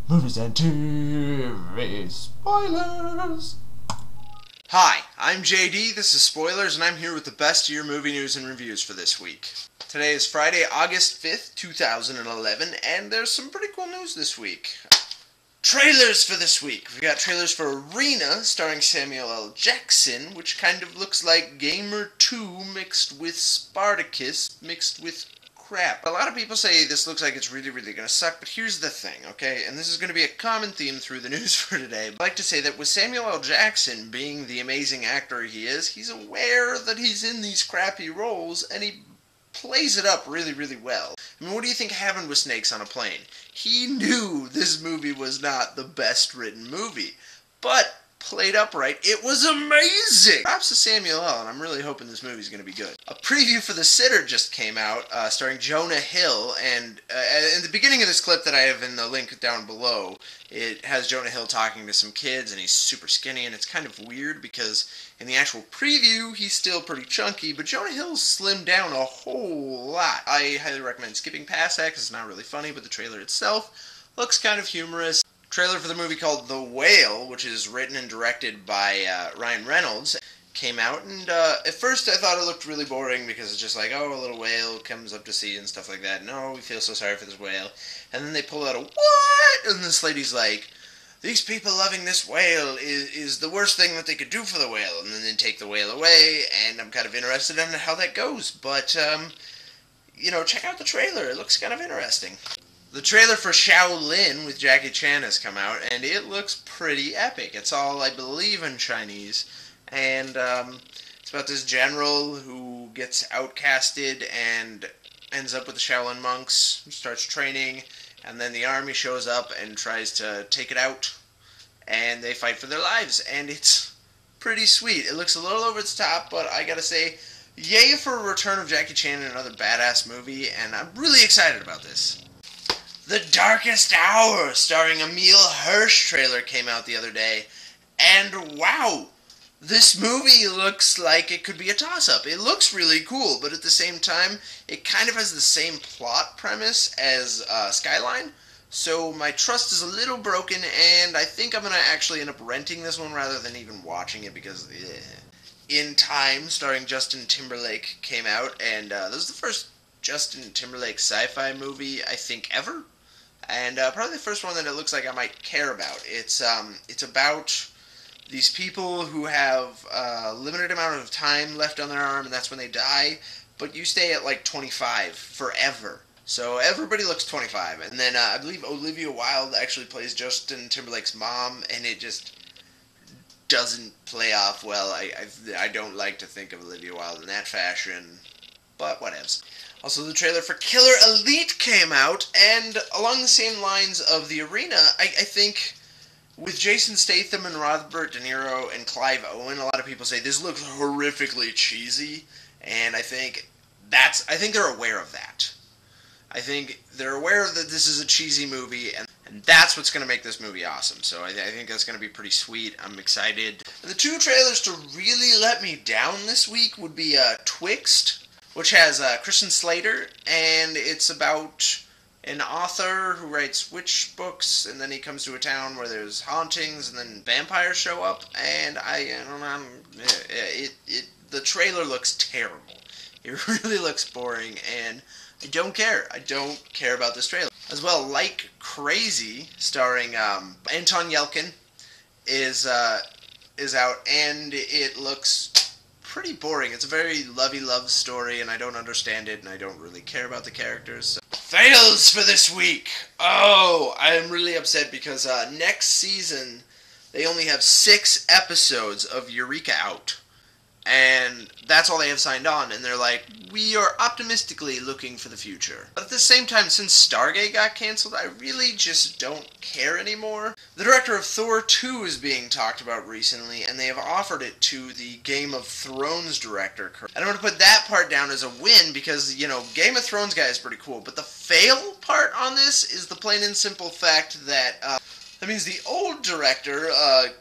Movies and TV spoilers. Hi, I'm JD, this is Spoilers, and I'm here with the best of your movie news and reviews for this week. Today is Friday, August 5th, 2011, and there's some pretty cool news this week. Trailers for this week. We got trailers for Arena, starring Samuel L. Jackson, which kind of looks like Gamer 2 mixed with Spartacus mixed with crap. A lot of people say this looks like it's really gonna suck, but here's the thing, okay? And this is gonna be a common theme through the news for today. I'd like to say that with Samuel L. Jackson being the amazing actor he is, he's aware that he's in these crappy roles, and he plays it up really well. I mean, what do you think happened with Snakes on a Plane? He knew this movie was not the best written movie, but played upright, it was amazing! Props to Samuel L., and I'm really hoping this movie's gonna be good. A preview for The Sitter just came out, starring Jonah Hill, and in the beginning of this clip that I have in the link down below, it has Jonah Hill talking to some kids, and he's super skinny, and it's kind of weird because in the actual preview, he's still pretty chunky, but Jonah Hill's slimmed down a whole lot. I highly recommend skipping past that because it's not really funny, but the trailer itself looks kind of humorous. Trailer for the movie called The Whale, which is written and directed by Ryan Reynolds, came out, and at first I thought it looked really boring because it's just like, oh, a little whale comes up to sea and stuff like that. No, we feel so sorry for this whale. And then they pull out a what? And this lady's like, these people loving this whale is the worst thing that they could do for the whale. And then they take the whale away, and I'm kind of interested in how that goes. But, you know, check out the trailer. It looks kind of interesting. The trailer for Shaolin with Jackie Chan has come out, and it looks pretty epic. It's all, I believe, in Chinese, and it's about this general who gets outcasted and ends up with the Shaolin monks, starts training, and then the army shows up and tries to take it out, and they fight for their lives, and it's pretty sweet. It looks a little over the top, but I gotta say, yay for a return of Jackie Chan in another badass movie, and I'm really excited about this. The Darkest Hour, starring Emile Hirsch trailer came out the other day, and wow, this movie looks like it could be a toss-up. It looks really cool, but at the same time, it kind of has the same plot premise as Skyline, so my trust is a little broken, and I think I'm going to actually end up renting this one rather than even watching it because, In Time, starring Justin Timberlake, came out, and this is the first Justin Timberlake sci-fi movie, I think, ever. And probably the first one that it looks like I might care about. It's about these people who have a limited amount of time left on their arm, and that's when they die, but you stay at like 25 forever. So everybody looks 25. And then I believe Olivia Wilde actually plays Justin Timberlake's mom, and it just doesn't play off well. I don't like to think of Olivia Wilde in that fashion, but whatevs. Also, the trailer for Killer Elite came out, and along the same lines of the Arena, I think with Jason Statham and Robert De Niro and Clive Owen, a lot of people say this looks horrifically cheesy, and I think they're aware of that. I think they're aware that this is a cheesy movie, and that's what's going to make this movie awesome. So I think that's going to be pretty sweet. I'm excited. The two trailers to really let me down this week would be Twixt, which has Christian Slater, and it's about an author who writes witch books, and then he comes to a town where there's hauntings, and then vampires show up, and the trailer looks terrible. It really looks boring, and I don't care. I don't care about this trailer. As well, Like Crazy, starring Anton Yelchin, is out, and it looks pretty boring. It's a very lovey-love story, and I don't understand it, and I don't really care about the characters. So. Fails for this week! Oh, I'm really upset because next season, they only have 6 episodes of Eureka out. And that's all they have signed on, and they're like, we are optimistically looking for the future. But at the same time, since Stargate got cancelled, I really just don't care anymore. The director of Thor 2 is being talked about recently, and they have offered it to the Game of Thrones director. I don't want to put that part down as a win, because, you know, Game of Thrones guy is pretty cool, but the fail part on this is the plain and simple fact that, that means the old director,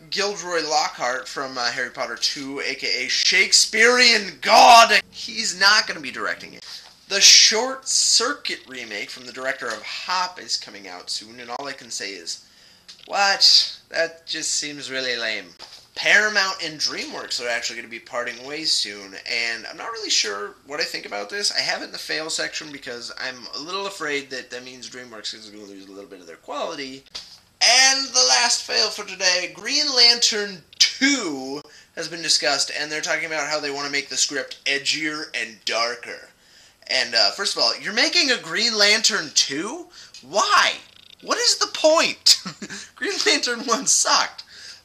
Gilderoy Lockhart from Harry Potter 2, aka Shakespearean God, he's not going to be directing it. The Short Circuit remake from the director of Hop is coming out soon, and all I can say is, What? That just seems really lame. Paramount and DreamWorks are actually going to be parting ways soon, and I'm not really sure what I think about this. I have it in the fail section because I'm a little afraid that that means DreamWorks is going to lose a little bit of their quality. And the last fail for today, Green Lantern 2 has been discussed, and they're talking about how they want to make the script edgier and darker. And first of all, you're making a Green Lantern 2? Why? What is the point? Green Lantern 1 sucked.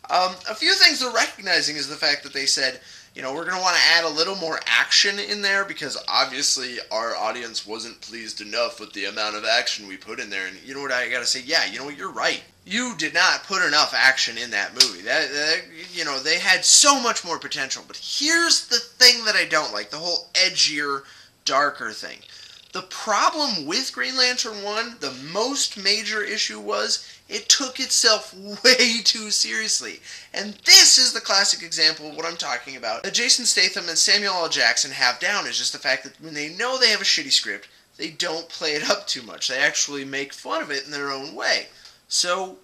A few things they're recognizing is the fact that they said, you know, we're going to want to add a little more action in there because obviously our audience wasn't pleased enough with the amount of action we put in there. And you know what I got to say? Yeah, you know what? You're right. You did not put enough action in that movie. You know, they had so much more potential. But here's the thing that I don't like, the whole edgier, darker thing. The problem with Green Lantern 1, the most major issue was it took itself way too seriously. And this is the classic example of what I'm talking about that Jason Statham and Samuel L. Jackson have down, is just the fact that when they know they have a shitty script, they don't play it up too much. They actually make fun of it in their own way. So,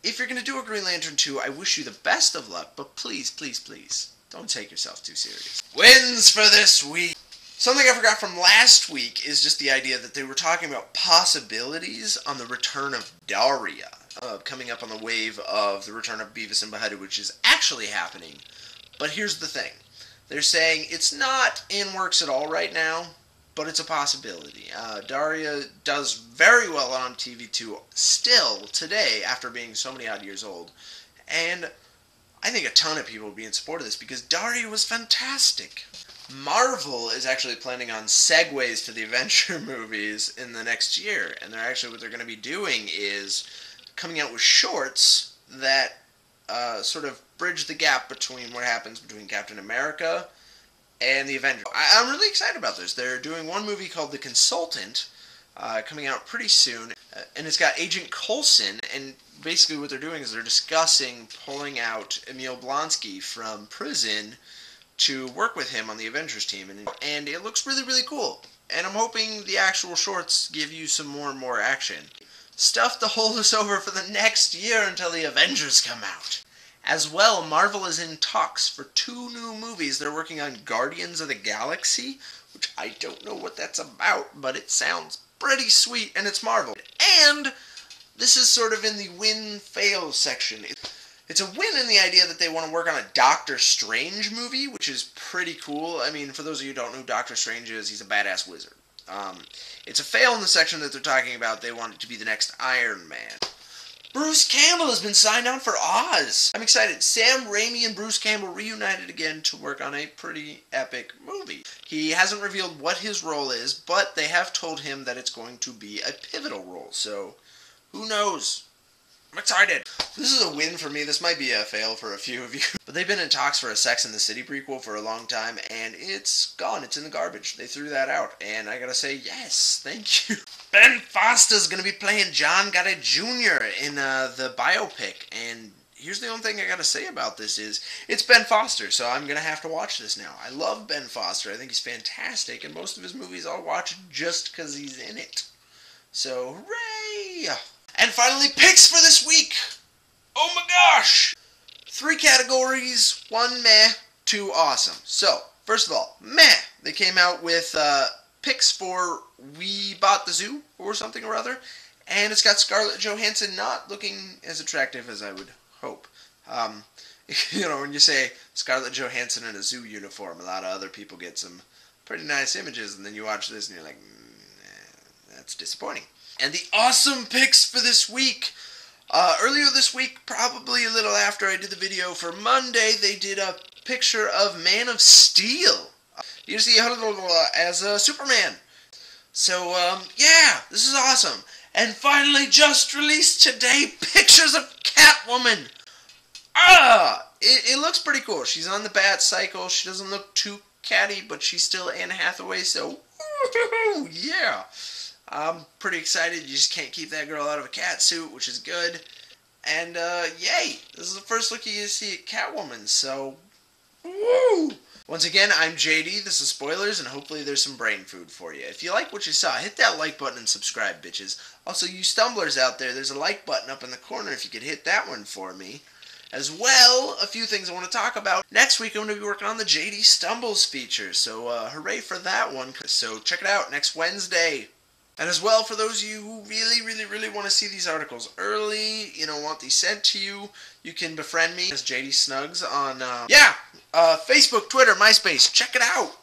if you're going to do a Green Lantern 2, I wish you the best of luck, but please, please, please, don't take yourself too serious. Wins for this week! Something I forgot from last week is just the idea that they were talking about possibilities on the Return of Daria, coming up on the wave of the Return of Beavis and Butthead, which is actually happening. But here's the thing. They're saying it's not in works at all right now, but it's a possibility. Daria does very well on TV2 still today after being so many odd years old. And I think a ton of people would be in support of this because Daria was fantastic. Marvel is actually planning on Segways to the Adventure movies in the next year, and what they're going to be doing is coming out with shorts that sort of bridge the gap between what happens between Captain America and the Avengers. I'm really excited about this. They're doing one movie called The Consultant, coming out pretty soon, and it's got Agent Coulson, and basically what they're doing is they're discussing pulling out Emil Blonsky from prison to work with him on the Avengers team, and it looks really, really cool. And I'm hoping the actual shorts give you some more and more action. Stuff to hold us over for the next year until the Avengers come out. As well, Marvel is in talks for 2 new movies. They're working on Guardians of the Galaxy, which I don't know what that's about, but it sounds pretty sweet, and it's Marvel. And this is sort of in the win-fail section. It's a win in the idea that they want to work on a Doctor Strange movie, which is pretty cool. I mean, for those of you who don't know who Doctor Strange is, he's a badass wizard. It's a fail in the section that they're talking about. They want it to be the next Iron Man. Bruce Campbell has been signed on for Oz. I'm excited. Sam Raimi and Bruce Campbell reunited again to work on a pretty epic movie. He hasn't revealed what his role is, but they have told him that it's going to be a pivotal role. So, who knows? I'm excited. This is a win for me. This might be a fail for a few of you. But they've been in talks for a Sex and the City prequel for a long time, and it's gone. It's in the garbage. They threw that out, and I gotta say, yes, thank you. Ben Foster's gonna be playing John Gotti Jr. in the biopic, and here's the only thing I gotta say about this is, it's Ben Foster, so I'm gonna have to watch this now. I love Ben Foster. I think he's fantastic, and most of his movies I'll watch just because he's in it. So, hooray! And finally, picks for this week. Oh my gosh! 3 categories, 1 meh, 2 awesome. So, first of all, meh. They came out with picks for We Bought the Zoo or something or other. And it's got Scarlett Johansson not looking as attractive as I would hope. You know, when you say Scarlett Johansson in a zoo uniform, a lot of other people get some pretty nice images. And then you watch this and you're like, that's disappointing. And the awesome picks for this week. Earlier this week, probably a little after I did the video for Monday, they did a picture of Man of Steel. You see as Superman. So, yeah, this is awesome. And finally, just released today, pictures of Catwoman. It looks pretty cool. She's on the Bat Cycle. She doesn't look too catty, but she's still Anne Hathaway, so, yeah. I'm pretty excited. You just can't keep that girl out of a cat suit, which is good. And, yay! This is the first look you see at Catwoman, so, woo! Once again, I'm JD, this is Spoilers, and hopefully there's some brain food for you. If you like what you saw, hit that like button and subscribe, bitches. Also, you stumblers out there, there's a like button up in the corner if you could hit that one for me. As well, a few things I want to talk about. Next week, I'm going to be working on the JD Stumbles feature, so hooray for that one. So check it out next Wednesday. And as well, for those of you who really want to see these articles early, want these sent to you, you can befriend me as JD Snugs on, Facebook, Twitter, MySpace. Check it out.